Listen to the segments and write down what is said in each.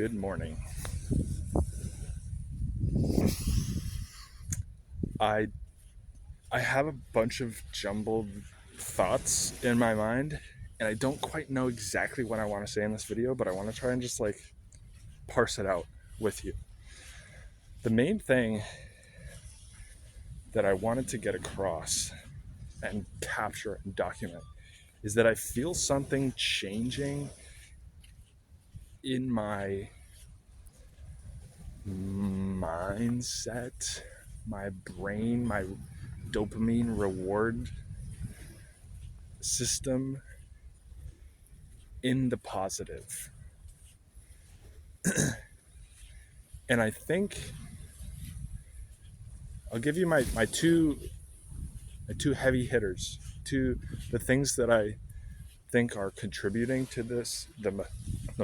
Good morning. I I have a bunch of jumbled thoughts in my mind, and I don't quite know exactly what I want to say in this video, but I want to try and just parse it out with you. The main thing that I wanted to get across and capture and document is that I feel something changing in my mindset, my brain, my dopamine reward system in the positive. And I think I'll give you my two heavy hitters, the things that I think are contributing to this the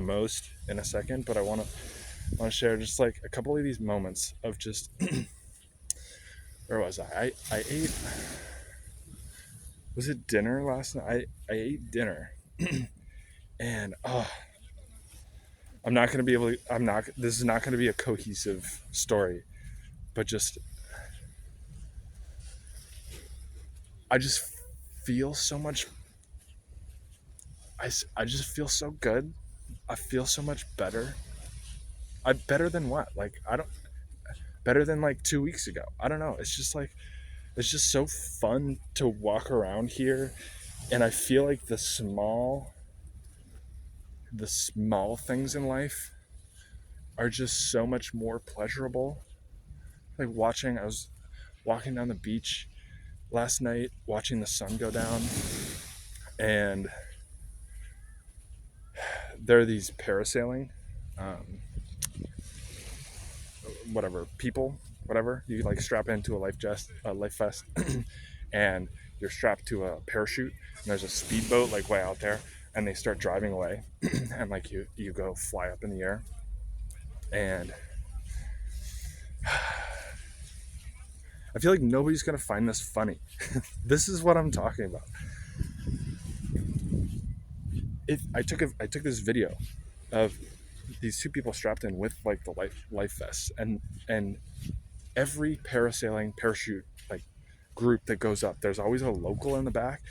most in a second. But I want to share just like a couple of these moments of just where was I ate, was it dinner last night? I ate dinner, and I'm not going to be able to. I'm not. This is not going to be a cohesive story, but just I just feel so much. I just feel so good. I feel so much better. I better than what? Like I don't better than like 2 weeks ago. I don't know. It's just so fun to walk around here, and I feel like the small things in life are just so much more pleasurable. Like I was walking down the beach last night, watching the sun go down, and there are these parasailing, um, whatever you like strap into a life vest, and you're strapped to a parachute, and there's a speedboat like way out there, and they start driving away, and like you go fly up in the air, and I feel like nobody's gonna find this funny. This is what I'm talking about. If I took this video of these two people strapped in with like the life vests, and every parasailing parachute like group that goes up, there's always a local in the back,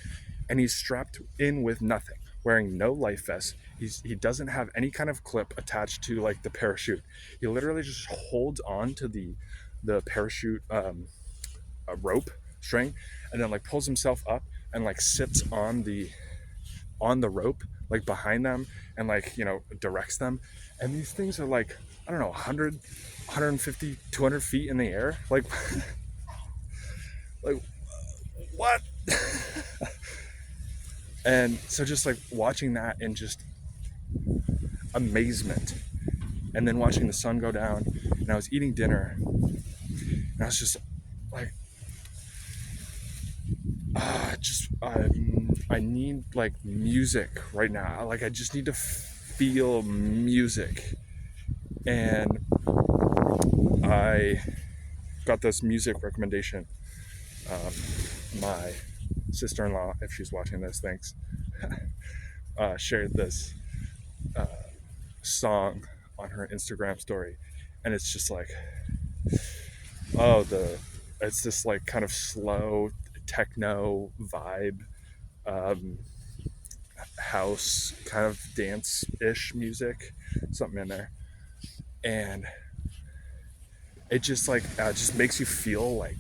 and he's strapped in with nothing, wearing no life vest. He doesn't have any kind of clip attached to like the parachute. He literally just holds on to the parachute a rope string, and then like pulls himself up and like sits on the rope like behind them, and like directs them. And these things are like, I don't know, 100, 150, 200 feet in the air, like what? And so just like watching that and just amazement, and then watching the sun go down, and I was eating dinner, and I was just like, I need like music right now. Like I just need to feel music. And I got this music recommendation. My sister-in-law, if she's watching this, thanks, shared this song on her Instagram story, and it's just like, it's this like kind of slow techno vibe, um, house kind of dance-ish music, something in there, and it just like just makes you feel like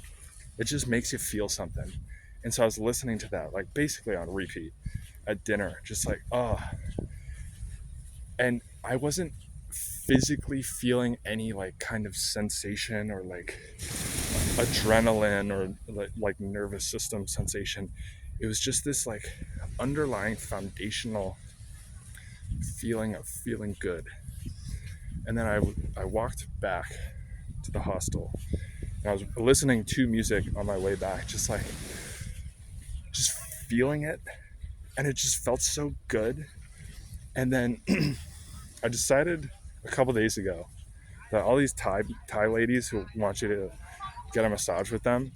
it just makes you feel something. And so I was listening to that like basically on repeat at dinner, just like and I wasn't physically feeling any like kind of sensation or like adrenaline or like nervous system sensation. It was just this like underlying foundational feeling of feeling good. And then I walked back to the hostel, and I was listening to music on my way back, just feeling it, and it just felt so good. And then I decided a couple days ago that all these Thai ladies who want you to get a massage with them,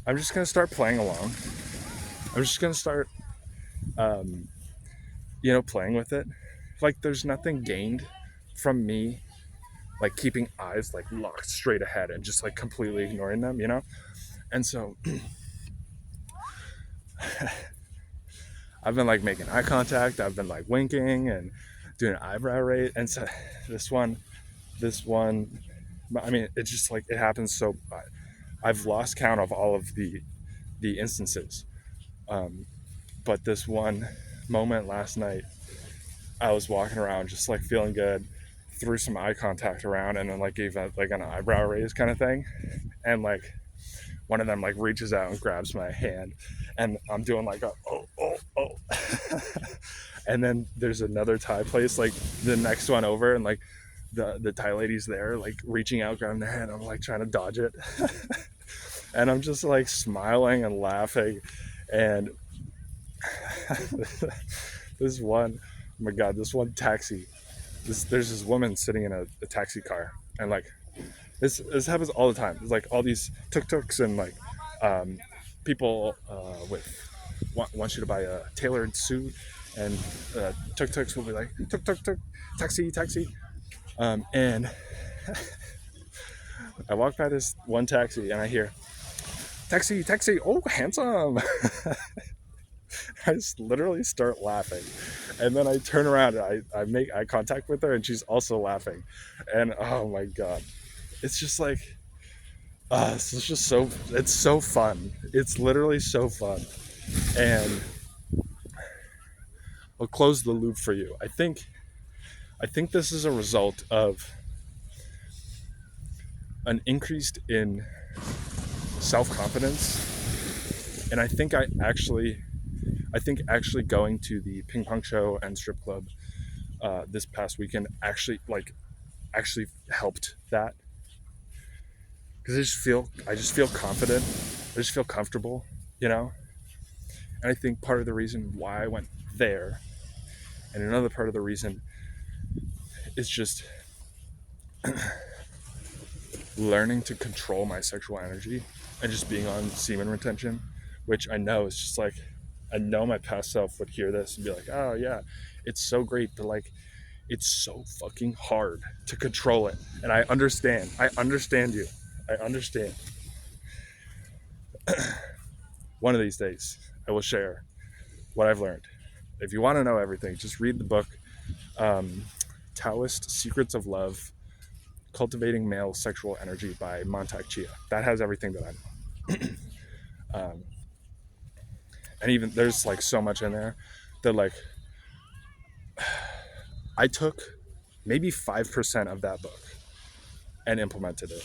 I'm just gonna start playing along. I'm just gonna start, playing with it. Like there's nothing gained from me like keeping eyes like locked straight ahead and just like completely ignoring them, you know? And so I've been like making eye contact, I've been like winking and doing an eyebrow raise. And so this one, I mean, it's just like it happens. So I've lost count of all of the instances. Um, but this one moment last night, I was walking around just like feeling good, threw some eye contact around, and then like gave that like an eyebrow raise kind of thing. And like one of them like reaches out and grabs my hand, and I'm doing like a oh. And then there's another Thai place like the next one over, and like the Thai lady's there like reaching out, grabbing their hand. I'm like trying to dodge it. And I'm just like smiling and laughing. And this one, oh my god, this one taxi, there's this woman sitting in a taxi car, and like this happens all the time. There's like all these tuk-tuks and like um, people with want you to buy a tailored suit, and tuk-tuks will be like tuk tuk tuk, taxi taxi. And I walk by this one taxi and I hear taxi taxi, oh handsome. I just literally start laughing, and then I turn around and I make eye contact with her, and she's also laughing. And oh my god, it's just like it's just so, it's so fun. It's literally so fun. And I'll close the loop for you. I think this is a result of an increase in self-confidence. And I think actually going to the ping pong show and strip club this past weekend actually helped that, because I just feel confident. I just feel comfortable, you know. And I think part of the reason why I went there, and another part of the reason, is just learning to control my sexual energy and just being on semen retention, which I know is just like, I know my past self would hear this and be like, oh yeah, it's so great, but like it's so fucking hard to control it. And I understand. I understand you. I understand. One of these days, I will share what I've learned. If you want to know everything, just read the book, um, Taoist Secrets of Love, Cultivating Male Sexual Energy by Mantak Chia. That has everything that I know. Um, and even there's like so much in there that like I took maybe 5% of that book and implemented it.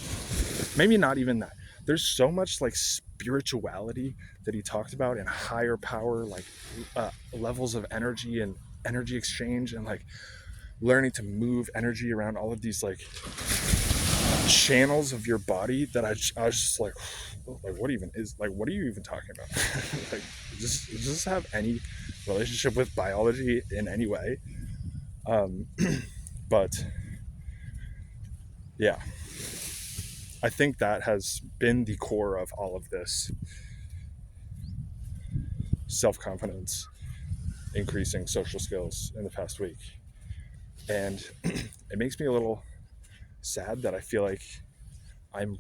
Maybe not even that. There's so much like spirituality that he talked about, and higher power, like levels of energy and energy exchange, and like learning to move energy around all of these like channels of your body, that I was just like what even is, like, what are you even talking about? Like, does this have any relationship with biology in any way? um but yeah, I think that has been the core of all of this: self-confidence, increasing social skills in the past week. And it makes me a little sad that I feel like I'm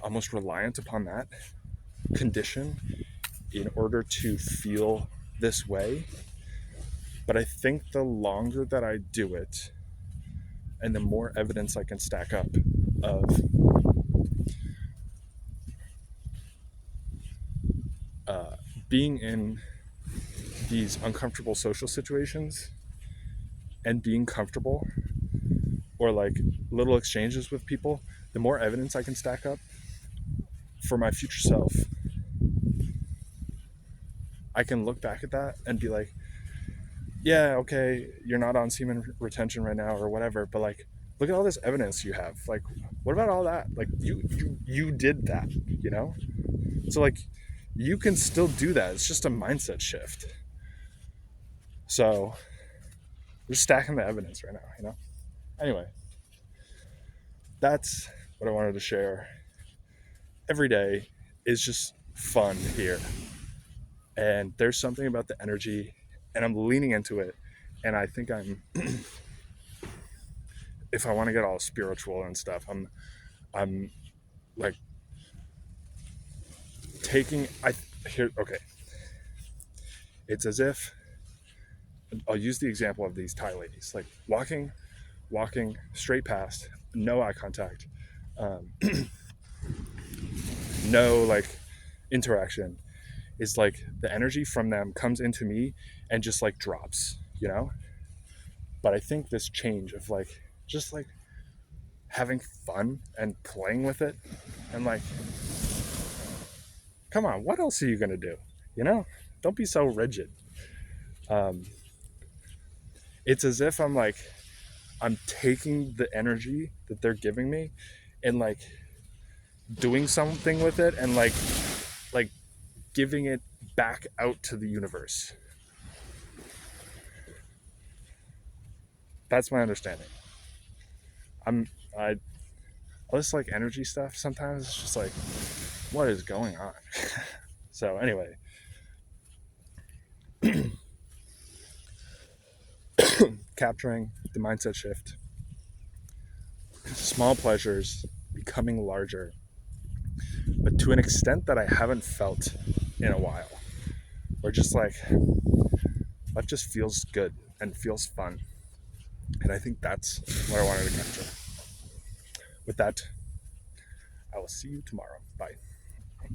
almost reliant upon that condition in order to feel this way. But I think the longer that I do it, and the more evidence I can stack up of uh, being in these uncomfortable social situations and being comfortable, or like little exchanges with people, the more evidence I can stack up for my future self, I can look back at that and be like, yeah, okay, you're not on semen retention right now or whatever, but like, look at all this evidence you have. Like, what about all that? Like, you did that, you know? So like, you can still do that. It's just a mindset shift. So we're stacking the evidence right now, you know? Anyway, that's what I wanted to share. Every day is just fun here. And there's something about the energy, and I'm leaning into it. And I think I'm if I want to get all spiritual and stuff, I'm like taking I here okay. It's as if I'll use the example of these Thai ladies, like walking straight past, no eye contact, um, no like interaction. Is like the energy from them comes into me and just like drops, you know. But I think this change of like just like having fun and playing with it, and like, come on, what else are you gonna do? You know, don't be so rigid. Um, it's as if I'm taking the energy that they're giving me and like doing something with it and like giving it back out to the universe. That's my understanding. I'm I all this like energy stuff sometimes it's just like what is going on. So anyway, capturing the mindset shift, small pleasures becoming larger, but to an extent that I haven't felt in a while. Or just like life just feels good and feels fun. And I think that's what I wanted to capture. With that, I will see you tomorrow.